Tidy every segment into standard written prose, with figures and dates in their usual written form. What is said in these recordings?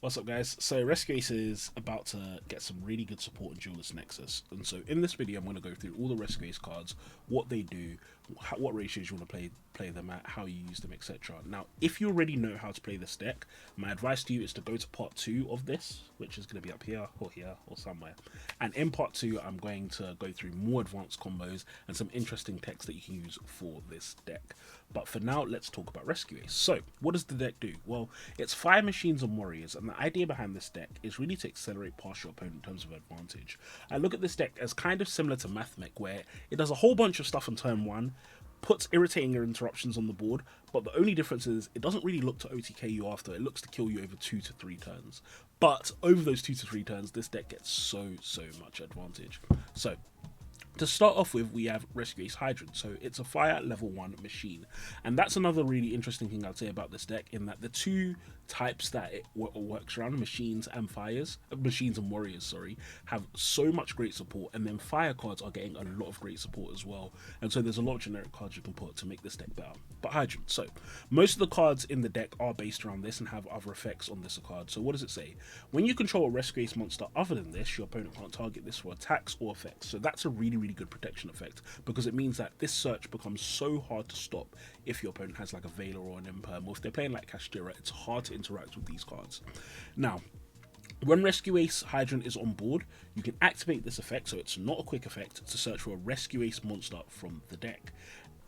What's up, guys? So Rescue Ace is about to get some really good support in Duelist Nexus, and so in this video I'm going to go through all the Rescue Ace cards, what they do, what ratios you want to play them at, how you use them, etc. Now, if you already know how to play this deck, my advice to you is to go to part 2 of this, which is going to be up here or somewhere. And in part 2, I'm going to go through more advanced combos and some interesting text that you can use for this deck. But for now, let's talk about Rescue Ace. So, what does the deck do? Well, it's 5 machines and warriors, and the idea behind this deck is really to accelerate past your opponent in terms of advantage. I look at this deck as kind of similar to Mathmech, where it does a whole bunch of stuff on turn 1, puts irritating interruptions on the board, but the only difference is it doesn't really look to OTK you after, it looks to kill you over 2 to 3 turns. But over those 2 to 3 turns, this deck gets so much advantage. So, to start off with, we have Rescue Ace Hydrant. So it's a fire level 1 machine. And that's another really interesting thing I'd say about this deck, in that the two types that it works around, machines and warriors, sorry, have so much great support, and then fire cards are getting a lot of great support as well. And so there's a lot of generic cards you can put to make this deck better. But Hydrant, so most of the cards in the deck are based around this and have other effects on this card. So what does it say? When you control a Rescue Ace monster other than this, your opponent can't target this for attacks or effects. So that's a really good protection effect, because it means that this search becomes so hard to stop if your opponent has like a Veiler or an Imperm, or if they're playing like Kashtira, it's hard to interact with these cards. Now, when Rescue Ace Hydrant is on board, you can activate this effect, so it's not a quick effect, to search for a Rescue Ace monster from the deck.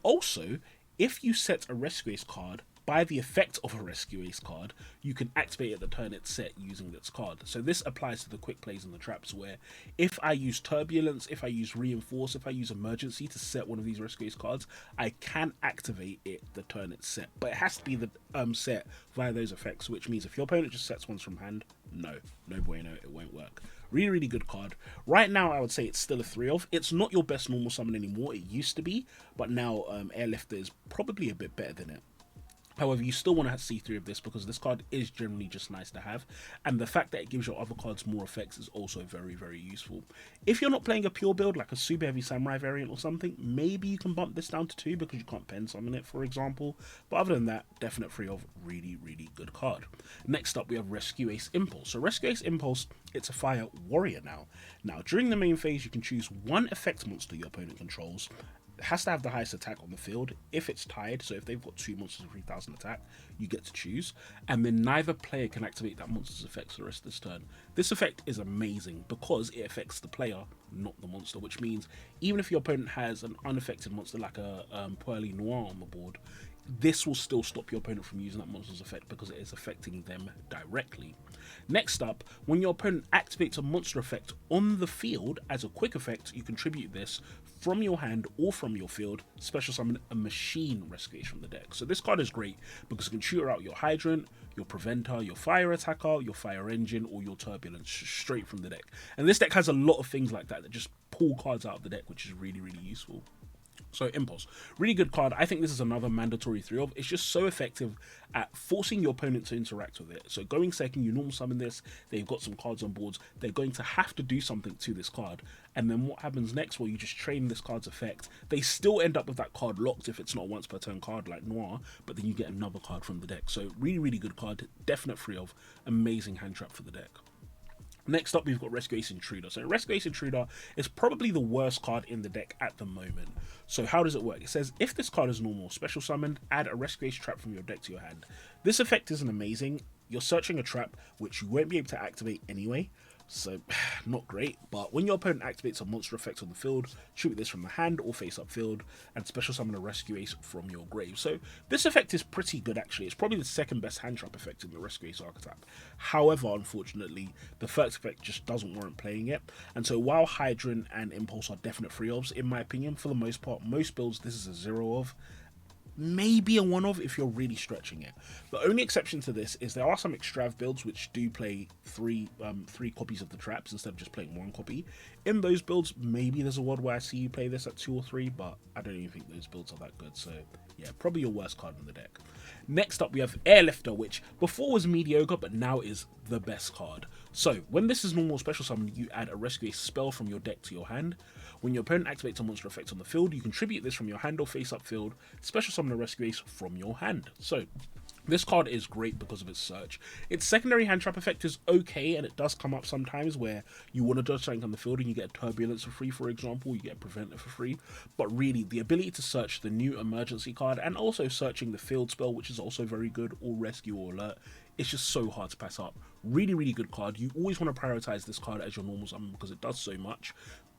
Also, if you set a Rescue Ace card by the effect of a Rescue Ace card, you can activate it the turn it's set using this card. So this applies to the quick plays and the traps, where if I use Turbulence, if I use Reinforce, if I use Emergency to set one of these Rescue Ace cards, I can activate it the turn it's set. But it has to be the set via those effects, which means if your opponent just sets ones from hand, no bueno, it won't work. Really good card. Right now, I would say it's still a 3 of. It's not your best normal summon anymore, it used to be, but now Airlifter is probably a bit better than it. However, you still want to see 3 of this, because this card is generally just nice to have, and the fact that it gives your other cards more effects is also very useful. If you're not playing a pure build, like a super heavy samurai variant or something, maybe you can bump this down to 2 because you can't pen summon it, for example. But other than that, definite 3 of, really good card. Next up, we have Rescue Ace Impulse. So Rescue Ace Impulse, it's a fire warrior now. Now, during the main phase, you can choose one effect monster your opponent controls. It has to have the highest attack on the field. If it's tied, so if they've got 2 monsters of 3000 attack, you get to choose, and then neither player can activate that monster's effects for the rest of this turn. This effect is amazing because it affects the player, not the monster, which means even if your opponent has an unaffected monster like a Pearly Noir on the board, this will still stop your opponent from using that monster's effect because it is affecting them directly. Next up, when your opponent activates a monster effect on the field as a quick effect, you contribute this from your hand or from your field, special summon a machine Rescue Ace from the deck. So this card is great because you can shoot out your Hydrant, your Preventer, your Fire Attacker, your Fire Engine, or your Turbulence straight from the deck. And this deck has a lot of things like that just pull cards out of the deck, which is really useful. So Impulse, really good card. I think this is another mandatory 3 of. It's just so effective at forcing your opponent to interact with it. So going second, you normal summon this, they've got some cards on boards, they're going to have to do something to this card. And then what happens next? Well, you just train this card's effect. They still end up with that card locked if it's not a once per turn card like Noir, but then you get another card from the deck. So really good card, definite 3 of, amazing hand trap for the deck. Next up, we've got Rescue Ace Intruder. So Rescue Ace Intruder is probably the worst card in the deck at the moment. So how does it work? It says, if this card is normal, special summoned, add a Rescue Ace trap from your deck to your hand. This effect isn't amazing. You're searching a trap, which you won't be able to activate anyway. So, not great, but when your opponent activates a monster effect on the field, shoot this from the hand or face up field, and special summon a Rescue Ace from your grave. So, this effect is pretty good actually. It's probably the second best hand trap effect in the Rescue Ace archetype. However, unfortunately, the first effect just doesn't warrant playing it, and so while Hydrant and Impulse are definite 3 ofs, in my opinion, for the most part, most builds this is a 0 of. Maybe a 1 of if you're really stretching it. The only exception to this is there are some extrav builds which do play three copies of the traps instead of just playing 1 copy. In those builds, maybe there's a world where I see you play this at 2 or 3, but I don't even think those builds are that good. So yeah, probably your worst card in the deck. Next up, we have Airlifter, which before was mediocre, but now is the best card. So when this is normal special summon, you add a Rescue Ace spell from your deck to your hand. When your opponent activates a monster effect on the field, you contribute this from your hand or face up field, special summon a Rescue Ace from your hand. So This card is great because of its search. Its secondary hand trap effect is okay, and it does come up sometimes where you want to dodge something on the field and you get Turbulence for free, for example, you get Preventer for free. But really, the ability to search the new emergency card and also searching the field spell, which is also very good, or rescue or alert, it's just so hard to pass up. Really, really good card. You always want to prioritize this card as your normal summon because it does so much.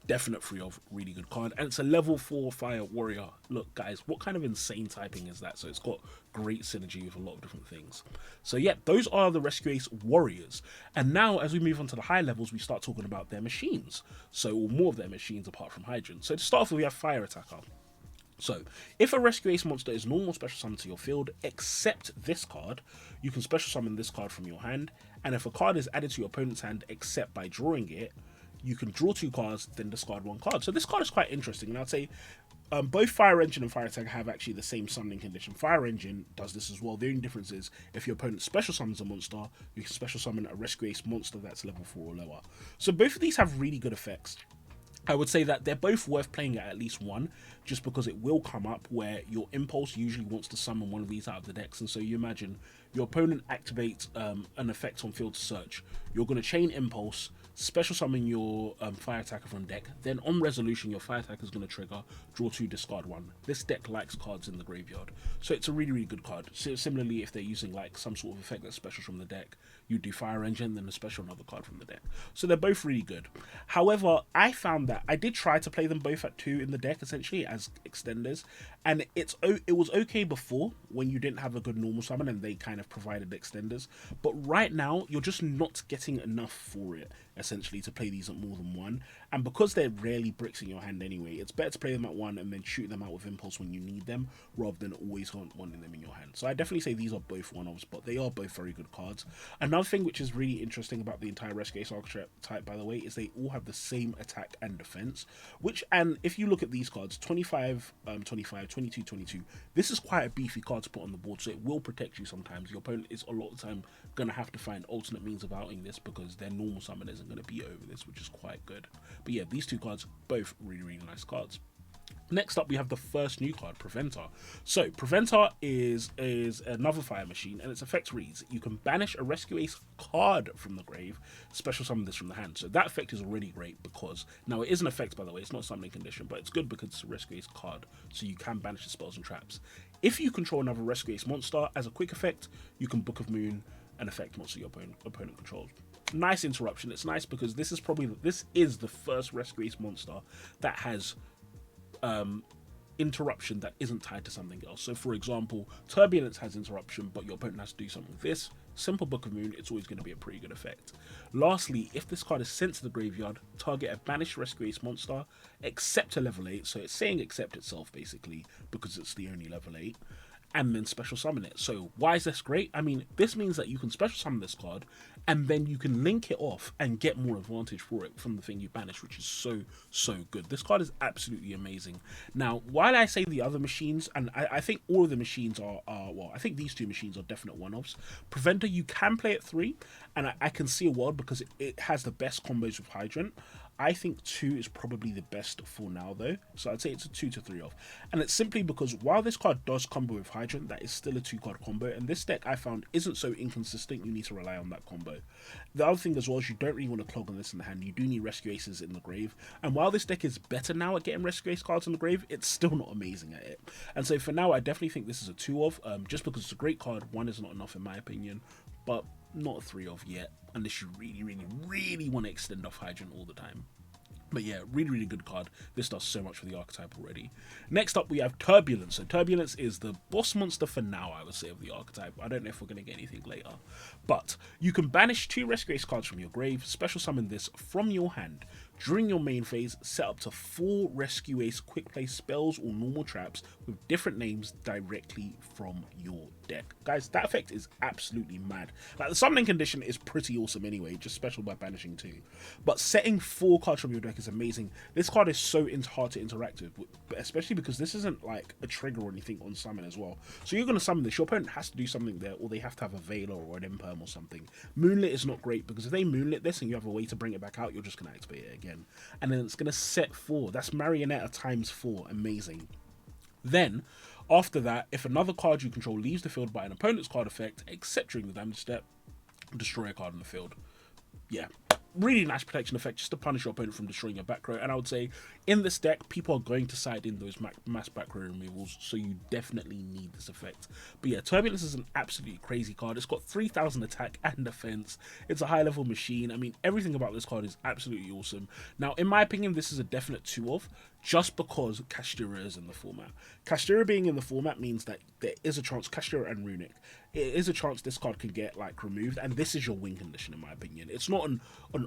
Definite free of, really good card, and it's a level 4 fire warrior. Look guys, what kind of insane typing is that? So it's got great synergy with a lot of different things. So yeah, those are the Rescue Ace warriors, and now as we move on to the high levels, we start talking about their machines, so or more of their machines apart from Hydrant. So to start off with, we have Fire Attacker. So, if a Rescue Ace monster is normal special summon to your field, except this card, you can special summon this card from your hand, and if a card is added to your opponent's hand except by drawing it, you can draw 2 cards, then discard 1 card. So this card is quite interesting, and I'd say both Fire Engine and Fire Attacker have actually the same summoning condition. Fire Engine does this as well. The only difference is if your opponent special summons a monster, you can special summon a Rescue Ace monster that's level 4 or lower. So both of these have really good effects. I would say that they're both worth playing at least one, just because it will come up where your Impulse usually wants to summon one of these out of the decks, and so you imagine your opponent activates an effect on field to search. You're going to chain Impulse, special summon your Fire Attacker from deck, then on resolution your Fire Attacker is going to trigger, draw 2, discard 1. This deck likes cards in the graveyard, so it's a really, really good card. So similarly, if they're using like some sort of effect that's special from the deck, you do Fire Engine, then a special another card from the deck. So they're both really good. However, I found that I did try to play them both at 2 in the deck, essentially, as extenders, and it was okay before, when you didn't have a good normal summon and they kind of provided extenders, but right now, you're just not getting enough for it, essentially, to play these at more than 1, and because they're rarely bricks in your hand anyway, it's better to play them at 1 and then shoot them out with Impulse when you need them, rather than always wanting them in your hand. So I definitely say these are both one-offs, but they are both very good cards. Another thing which is really interesting about the entire Rescue Ace archetype, by the way, is they all have the same attack and defense, which, and if you look at these cards, 25, 25, 22, 22, this is quite a beefy card to put on the board, so it will protect you sometimes. Your opponent is a lot of the time going to have to find alternate means of outing this because their normal summon isn't going to be over this, which is quite good. But yeah, these 2 cards, both really, really nice cards. Next up, we have the first new card, Preventer. So, Preventer is another fire machine, and its effect reads, you can banish a Rescue Ace card from the grave, special summon this from the hand. So that effect is already great because, now it is an effect, by the way, it's not a summoning condition, but it's good because it's a Rescue Ace card, so you can banish the spells and traps. If you control another Rescue Ace monster, as a quick effect, you can Book of Moon an effect monster your opponent controls. Nice interruption. It's nice because this is the first Rescue Ace monster that has interruption that isn't tied to something else. So for example, Turbulence has interruption, but your opponent has to do something with this. Simple Book of Moon, it's always going to be a pretty good effect. Lastly, if this card is sent to the graveyard, target a banished Rescue Ace monster, except a level 8, so it's saying except itself basically, because it's the only level 8, and then special summon it. So why is this great? I mean, this means that you can special summon this card, and then you can link it off and get more advantage for it from the thing you banish, which is so good. This card is absolutely amazing. Now, while I say the other machines, and I think all of the machines are well, I think these 2 machines are definite one-offs. Preventer, you can play at 3, and I can see a world because it has the best combos with Hydrant. I think 2 is probably the best for now though, so I'd say it's a 2 to 3 off, and it's simply because while this card does combo with Hydrant, that is still a 2 card combo, and this deck I found isn't so inconsistent. You need to rely on that combo. The other thing as well is you don't really want to clog on this in the hand. You do need Rescue Aces in the grave, and while this deck is better now at getting Rescue Ace cards in the grave, it's still not amazing at it, and so for now I definitely think this is a 2 of, just because it's a great card. 1 is not enough in my opinion, but not a 3 of yet, unless you really want to extend off Hydrant all the time. But yeah, really good card. This does so much for the archetype already. Next up, we have Turbulence. So Turbulence is the boss monster for now, I would say, of the archetype. I don't know if we're going to get anything later. But you can banish 2 Rescue Ace cards from your grave, special summon this from your hand. During your main phase, set up to 4 Rescue Ace quick play spells or normal traps with different names directly from your deck. Guys, that effect is absolutely mad. Like, the summoning condition is pretty awesome anyway, just special by banishing 2. But setting 4 cards from your deck is amazing. This card is so hard to interact with, especially because this isn't like a trigger or anything on summon as well. So you're going to summon this, your opponent has to do something there, or they have to have a Veiler or an Imperm or something. Moonlit is not great, because if they Moonlit this and you have a way to bring it back out, you're just going to activate it again. And then it's going to set 4. That's Marionetta times 4. Amazing. Then, After that, if another card you control leaves the field by an opponent's card effect, except during the damage step, destroy a card on the field. Yeah, really nice protection effect just to punish your opponent from destroying your back row. And I would say in this deck, people are going to side in those mass back row removals, so you definitely need this effect. But yeah, Turbulence is an absolutely crazy card. It's got 3000 attack and defense. It's a high level machine. I mean, everything about this card is absolutely awesome. Now, in my opinion, this is a definite 2-of, just because Kashtira is in the format. Kashtira being in the format means that there is a chance, Kashtira and Runic, it is a chance this card can get like removed, and this is your win condition in my opinion. It's not an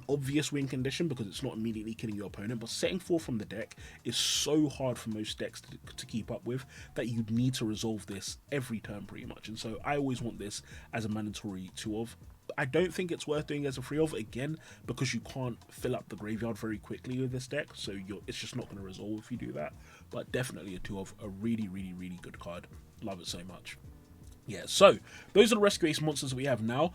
obvious win condition because it's not immediately killing your opponent, but setting 4 from the deck is so hard for most decks to keep up with that you need to resolve this every turn pretty much, and so I always want this as a mandatory 2-of. I don't think it's worth doing as a 3-of, again, because you can't fill up the graveyard very quickly with this deck, so it's just not going to resolve if you do that. But definitely a 2-of, a really, really, really good card. Love it so much. Yeah, so those are the Rescue Ace monsters that we have now.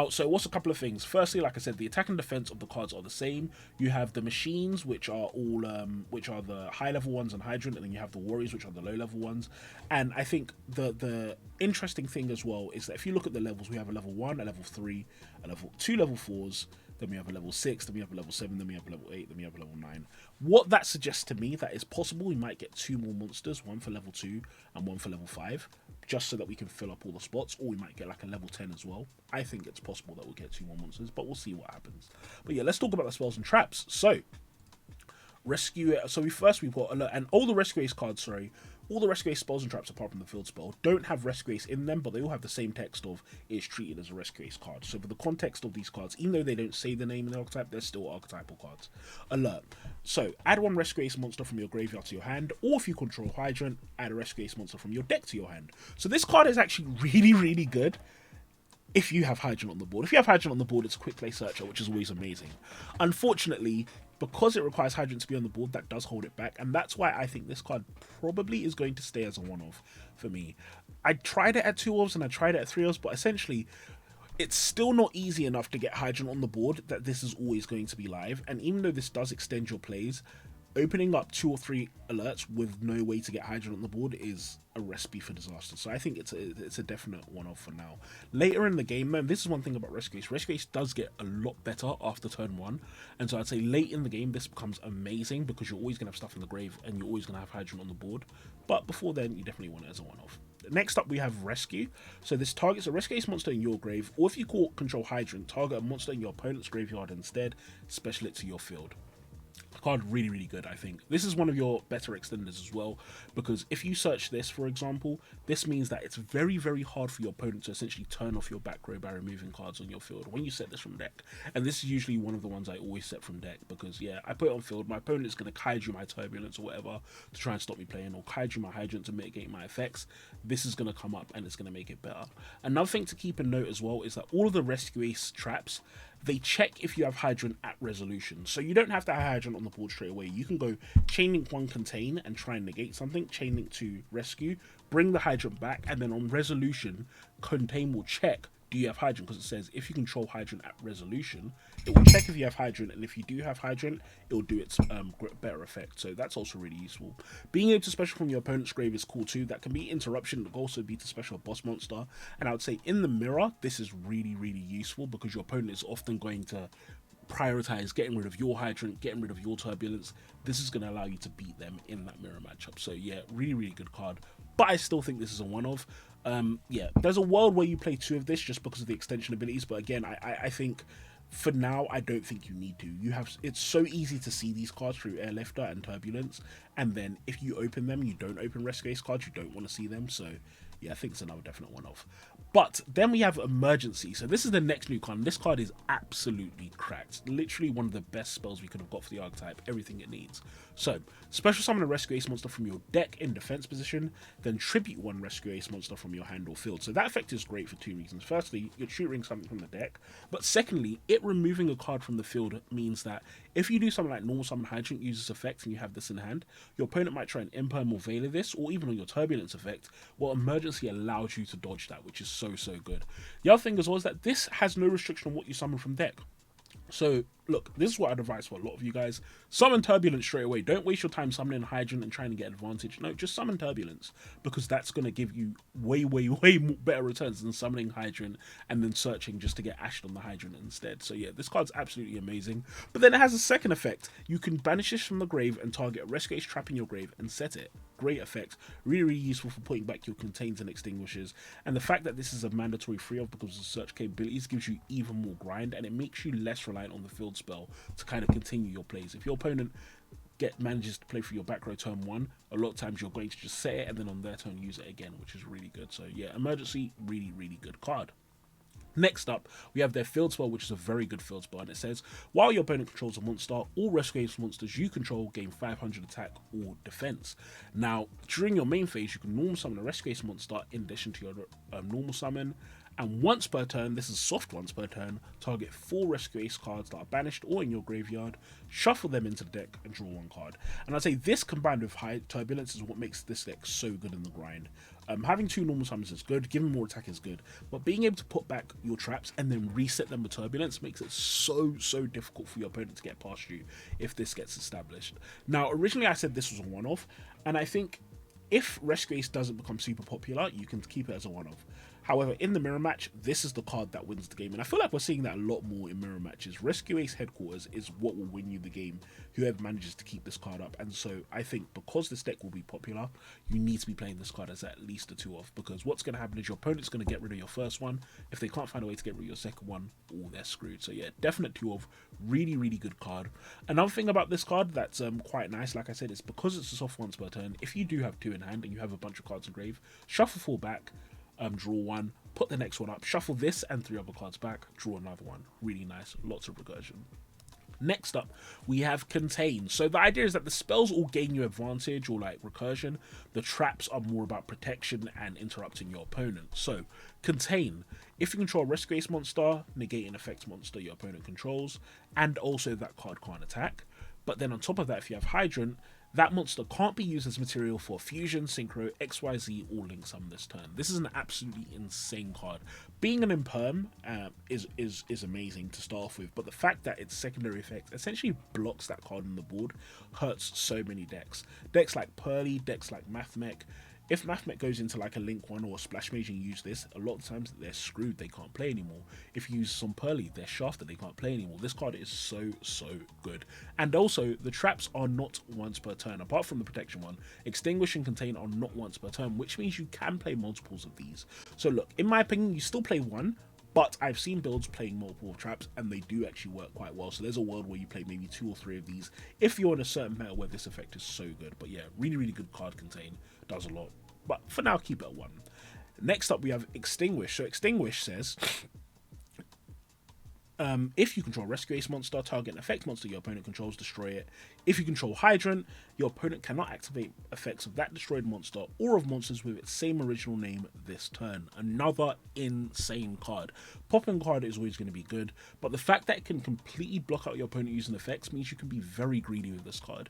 So what's a couple of things? Firstly, like I said, the attack and defense of the cards are the same. You have the machines, which are all which are the high level ones and Hydrant, and then you have the warriors, which are the low level ones. And I think the interesting thing as well is that if you look at the levels, we have a level 1, a level 3, a level 2 level 4s, then we have a level 6, then we have a level 7, then we have a level 8, then we have a level 9. What that suggests to me that is possible, we might get 2 more monsters, one for level 2 and one for level 5, just so that we can fill up all the spots, or we might get like a level 10 as well. I think it's possible that we'll get 2 more monsters, but we'll see what happens. But yeah, let's talk about the spells and traps. So, rescue, so we've got alert, and all the Rescue Ace cards, sorry, all the Rescue Ace spells and traps apart from the field spell don't have Rescue Ace in them, but they all have the same text of it's treated as a Rescue Ace card. So for the context of these cards, even though they don't say the name in the archetype, they're still archetypal cards. Alert. So add 1 Rescue Ace monster from your graveyard to your hand, or if you control Hydrant, add a Rescue Ace monster from your deck to your hand. So this card is actually really, really good if you have Hydrant on the board. If you have Hydrant on the board, it's a quick play searcher, which is always amazing. Unfortunately, because it requires Hydrant to be on the board, that does hold it back, and that's why I think this card probably is going to stay as a 1-of for me. I tried it at 2-ofs and I tried it at 3-ofs, but essentially it's still not easy enough to get Hydrant on the board that this is always going to be live. And even though this does extend your plays, opening up 2 or 3 alerts with no way to get Hydrant on the board is a recipe for disaster. So I think it's a definite 1-of for now. Later in the game, man, this is one thing about Rescue Ace. Rescue Ace does get a lot better after turn 1, and so I'd say late in the game this becomes amazing because you're always going to have stuff in the grave and you're always going to have Hydrant on the board. But before then, you definitely want it as a 1-of. Next up, we have Rescue. So this targets a Rescue Ace monster in your grave, or if you control Hydrant, target a monster in your opponent's graveyard instead, special it to your field. Card really, really good. I think this is one of your better extenders as well, because if you search this, for example, this means that it's very, very hard for your opponent to essentially turn off your back row by removing cards on your field when you set this from deck. And this is usually one of the ones I always set from deck, because yeah, I put it on field, my opponent is going to kaiju my Turbulence or whatever to try and stop me playing, or kaiju my Hydrant to mitigate my effects. This is going to come up and it's going to make it better. Another thing to keep in note as well is that all of the Rescue Ace traps, they check if you have Hydrant at resolution. So you don't have to have Hydrant on the board straight away. You can go Chain Link 1 Contain and try and negate something, Chain Link 2 Rescue, bring the Hydrant back, and then on resolution, Contain will check, do you have Hydrant? Because it says if you control Hydrant at resolution, it will check if you have Hydrant, and if you do have Hydrant, it will do its better effect. So that's also really useful. Being able to special from your opponent's grave is cool too. That can be Interruption, it can also be to special a boss monster. And I would say in the mirror, this is really, really useful because your opponent is often going to prioritize getting rid of your Hydrant, getting rid of your Turbulence. This is going to allow you to beat them in that mirror matchup. So yeah, really, really good card. But I still think this is a 1-of. Yeah, there's a world where you play 2 of this just because of the extension abilities, but again, I think for now I don't think you need to. It's so easy to see these cards through Airlifter and Turbulence, and then if you open them, you don't open Rescue Ace cards, you don't want to see them. So yeah, I think it's another definite 1-of. But then we have Emergency. So this is the next new card. This card is absolutely cracked. Literally one of the best spells we could have got for the archetype. Everything it needs. So, special summon a Rescue Ace monster from your deck in defense position, then tribute 1 Rescue Ace monster from your hand or field. So that effect is great for 2 reasons. Firstly, you're tutoring something from the deck, but secondly, it removing a card from the field means that if you do something like normal summon Hydrant uses effect and you have this in hand, your opponent might try and imperm or veil this, or even on your Turbulence effect, well, Emergency allows you to dodge that, which is so good. The other thing as well is that this has no restriction on what you summon from deck. So, look, this is what I'd advise for a lot of you guys. Summon Turbulence straight away. Don't waste your time summoning Hydrant and trying to get advantage. No, just summon Turbulence, because that's going to give you way, way, way more better returns than summoning Hydrant and then searching just to get Ashed on the Hydrant instead. So, yeah, this card's absolutely amazing. But then it has a second effect. You can banish this from the grave and target a Rescue Ace trap in your grave and set it. Great effect. Really, really useful for putting back your contains and extinguishers. And the fact that this is a mandatory free of because of the search capabilities gives you even more grind, and it makes you less reliant on the field spell to kind of continue your plays. If your opponent manages to play through your back row turn 1, a lot of times you're going to just set it and then on their turn use it again, which is really good. So yeah, Emergency, really, really good card. Next up, we have their field spell, which is a very good field spell, and it says, while your opponent controls a monster, all Rescue Ace monsters you control gain 500 attack or defense. Now, during your main phase, you can normal summon a Rescue Ace monster in addition to your normal summon, and once per turn, this is soft once per turn, target 4 Rescue Ace cards that are banished or in your graveyard, shuffle them into the deck, and draw 1 card. And I'd say this combined with high Turbulence is what makes this deck so good in the grind. Having 2 normal summons is good, giving more attack is good, but being able to put back your traps and then reset them with Turbulence makes it so difficult for your opponent to get past you if this gets established. Now, originally I said this was a one-off, and I think if Rescue Ace doesn't become super popular, you can keep it as a one-off. However, in the mirror match, this is the card that wins the game, and I feel like we're seeing that a lot more in mirror matches. Rescue Ace Headquarters is what will win you the game, whoever manages to keep this card up, and so I think because this deck will be popular, you need to be playing this card as at least a 2-off, because what's going to happen is your opponent's going to get rid of your first one. If they can't find a way to get rid of your second one, oh, they're screwed. So yeah, definite 2-off, really, really good card. Another thing about this card that's quite nice, like I said, is because it's a soft once per turn, if you do have 2 in hand and you have a bunch of cards in grave, shuffle 4 back, draw 1, put the next one up, shuffle this and 3 other cards back, draw another one. Really nice, lots of recursion. Next up, we have Contain. So the idea is that the spells all gain you advantage or like recursion. The traps are more about protection and interrupting your opponent. So Contain. If you control a Rescue Ace monster, negate an effect monster your opponent controls, and also that card can't attack. But then on top of that, if you have Hydrant, that monster can't be used as material for Fusion, Synchro, XYZ, or Link Summon this turn. This is an absolutely insane card. Being an Imperm is amazing to start off with, but the fact that its secondary effect essentially blocks that card on the board hurts so many decks. Decks like Pearly, decks like Mathmech. If Mathmech goes into like a Link 1 or a Splash Mage and you use this, a lot of times they're screwed, they can't play anymore. If you use some Pearly, they're shafted, they can't play anymore. This card is so good. And also, the traps are not once per turn. Apart from the protection one, Extinguish and Contain are not once per turn, which means you can play multiples of these. So look, in my opinion, you still play one, but I've seen builds playing multiple traps and they do actually work quite well. So there's a world where you play maybe 2 or 3 of these if you're in a certain meta where this effect is so good. But yeah, really, really good card. Contain does a lot. But for now, keep it at 1. Next up, we have Extinguish. So Extinguish says, if you control Rescue Ace monster, target an effect monster your opponent controls, destroy it. If you control Hydrant, your opponent cannot activate effects of that destroyed monster or of monsters with its same original name this turn. Another insane card. Popping card is always going to be good, but the fact that it can completely block out your opponent using effects means you can be very greedy with this card.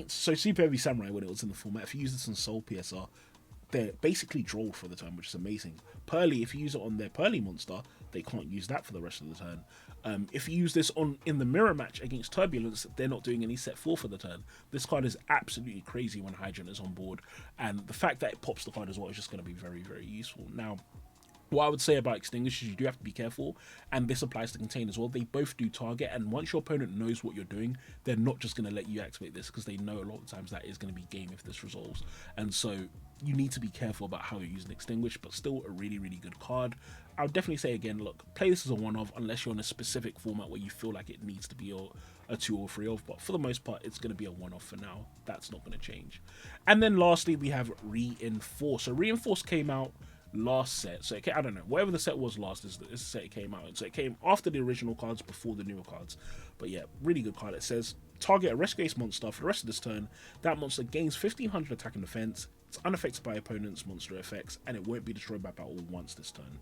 So Super Heavy Samurai, when it was in the format, if you use this on Soul PSR, they're basically drawled for the turn, which is amazing. Pearly, if you use it on their Pearly monster, they can't use that for the rest of the turn. If you use this in the mirror match against Turbulence, they're not doing any set 4 for the turn. This card is absolutely crazy when Hydrant is on board, and the fact that it pops the card as well is just going to be very, very useful. Now, what I would say about Extinguish is you do have to be careful, and this applies to Contain as well. They both do target, and once your opponent knows what you're doing, they're not just going to let you activate this, because they know a lot of times that is going to be game if this resolves. And so you need to be careful about how you're using Extinguish, but still a really, really good card. I would definitely say again, look, play this as a one-off unless you're in a specific format where you feel like it needs to be a 2 or 3 of, but for the most part, it's going to be a one-off for now. That's not going to change. And then lastly, we have Reinforce. So Reinforce came out last set, so I don't know, whatever the set was last is the set it came out in. So it came after the original cards, before the newer cards. But yeah, really good card. It says target a Rescue Ace monster for the rest of this turn. That monster gains 1500 attack and defense. It's unaffected by opponent's monster effects, and it won't be destroyed by battle once this turn.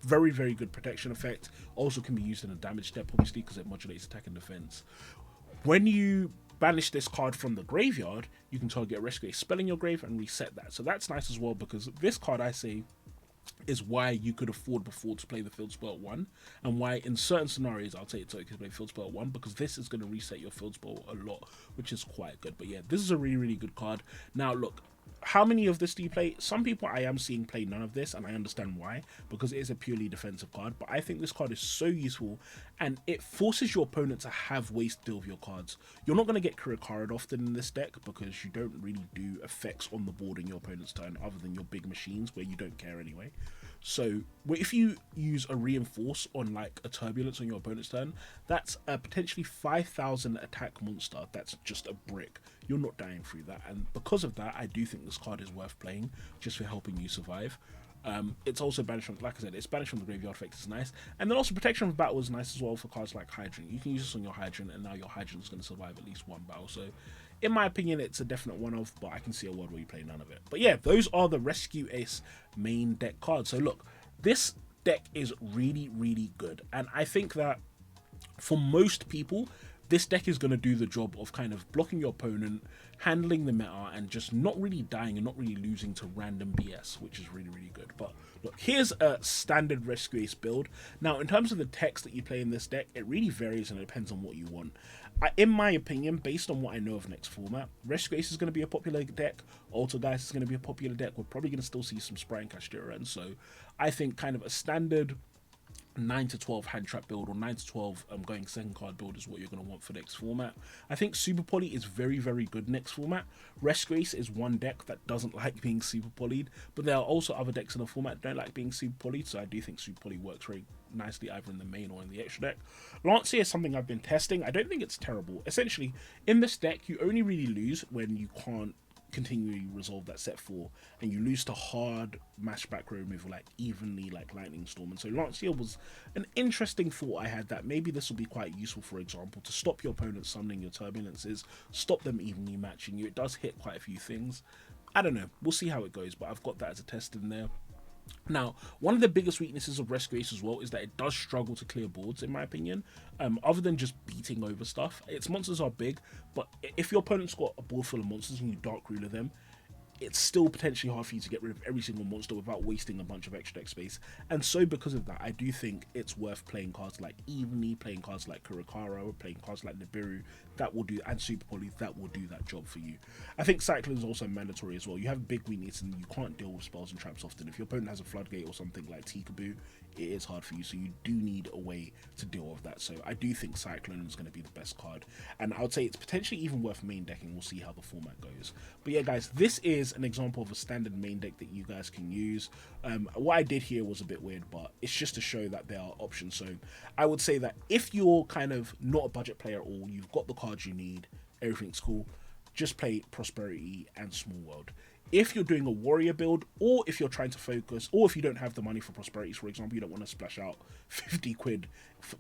Very, very good protection effect. Also can be used in a damage step, obviously, because it modulates attack and defense. When you banish this card from the graveyard, you can target a Rescue Ace spell in your grave and reset that. So that's nice as well, because this card, I say, is why you could afford before to play the field spell at 1, and why in certain scenarios I'll take it to play field spell at 1, because this is going to reset your field spell a lot, which is quite good. But yeah, this is a really, really good card. Now look, how many of this do you play? Some people I am seeing play none of this, and I understand why, because it is a purely defensive card. But I think this card is so useful, and it forces your opponent to have ways to deal with your cards. You're not going to get Kurikara often in this deck, because you don't really do effects on the board in your opponent's turn, other than your big machines, where you don't care anyway. So if you use a reinforce on like a turbulence on your opponent's turn, that's a potentially 5,000 attack monster. That's just a brick. You're not dying through that, and because of that, I do think this card is worth playing just for helping you survive. It's also banished from, like I said, it's banished from the graveyard effect is nice, and then also protection from battle is nice as well for cards like Hydrant. You can use this on your Hydrant, and now your Hydrant is going to survive at least one battle. So in my opinion, it's a definite one-off, but I can see a world where you play none of it. But yeah, those are the Rescue Ace main deck cards. So look, this deck is really, really good, and I think that for most people, this deck is going to do the job of kind of blocking your opponent, handling the meta, and just not really dying and not really losing to random BS, which is really, really good. But look, here's a standard Rescue Ace build. Now, in terms of the text that you play in this deck, it really varies and it depends on what you want. In my opinion, based on what I know of next format, Rescue Ace is going to be a popular deck, Altergeist is going to be a popular deck, we're probably going to still see some Sprite and Kashtira, and so I think kind of a standard 9 to 12 hand trap build, or 9 to 12 going second card build, is what you're going to want for next format. I think Super Poly is very, very good next format. Rescue Ace is one deck that doesn't like being super polyed, but there are also other decks in the format that don't like being super polyed, so I do think Super Poly works very nicely either in the main or in the extra deck. Lancia is something I've been testing. I don't think it's terrible. Essentially, in this deck, you only really lose when you can't continually resolve that set 4, and you lose to hard mash back row removal like evenly, like Lightning Storm. And so Lancia was an interesting thought I had, that maybe this will be quite useful, for example, to stop your opponent summoning your turbulences, stop them evenly matching you. It does hit quite a few things. I don't know, we'll see how it goes, but I've got that as a test in there. Now, one of the biggest weaknesses of Rescue Ace as well is that it does struggle to clear boards, in my opinion, other than just beating over stuff. Its monsters are big, but if your opponent's got a board full of monsters and you Dark Ruler them, it's still potentially hard for you to get rid of every single monster without wasting a bunch of extra deck space. And so because of that, I do think it's worth playing cards like Evenly, playing cards like Kurikara, playing cards like Nibiru, that will do, and Super Poly, that will do that job for you. I think Cyclone is also mandatory as well. You have big weakness and you can't deal with spells and traps often. If your opponent has a Floodgate or something like Tikaboo, it is hard for you, so you do need a way to deal with that. So I do think Cyclone is going to be the best card, and I would say it's potentially even worth main decking. We'll see how the format goes. But yeah, guys, this is an example of a standard main deck that you guys can use. What I did here was a bit weird, but it's just to show that there are options. So I would say that if you're kind of not a budget player at all, you've got the cards you need, everything's cool, just play Prosperity and Small World. If you're doing a warrior build, or if you're trying to focus, or if you don't have the money for Prosperities, for example, you don't want to splash out 50 quid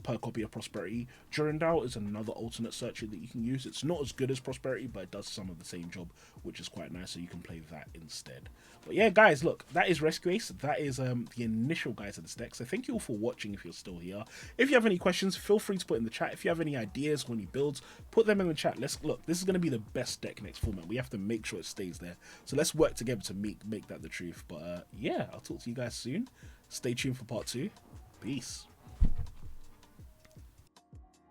per copy of Prosperity, Durandal is another alternate searcher that you can use. It's not as good as Prosperity, but it does some of the same job, which is quite nice, so you can play that instead. But yeah, guys, look, that is Rescue Ace. That is the initial guys of this deck, so thank you all for watching if you're still here. If you have any questions, feel free to put in the chat. If you have any ideas on your builds, put them in the chat. Let's look, this is going to be the best deck next format. We have to make sure it stays there, so let's work together to make that the truth. But yeah, I'll talk to you guys soon. Stay tuned for part 2. Peace.